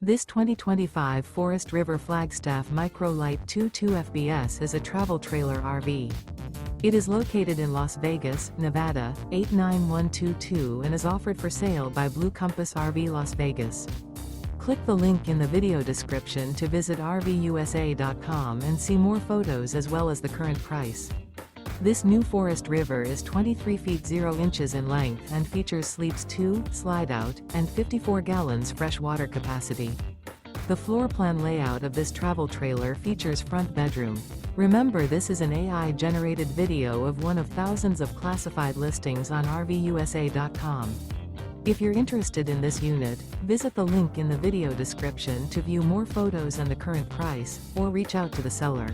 This 2025 Forest River Flagstaff Micro Lite 22 FBS is a travel trailer RV. It is located in Las Vegas, Nevada, 89122 and is offered for sale by Blue Compass RV Las Vegas. Click the link in the video description to visit RVUSA.com and see more photos as well as the current price. This new Forest River is 23 feet 0 inches in length and features sleeps 2, Slideout, and 54 gallons fresh water capacity. The floor plan layout of this travel trailer features front bedroom. Remember, this is an AI-generated video of one of thousands of classified listings on RVUSA.com. If you're interested in this unit, visit the link in the video description to view more photos and the current price, or reach out to the seller.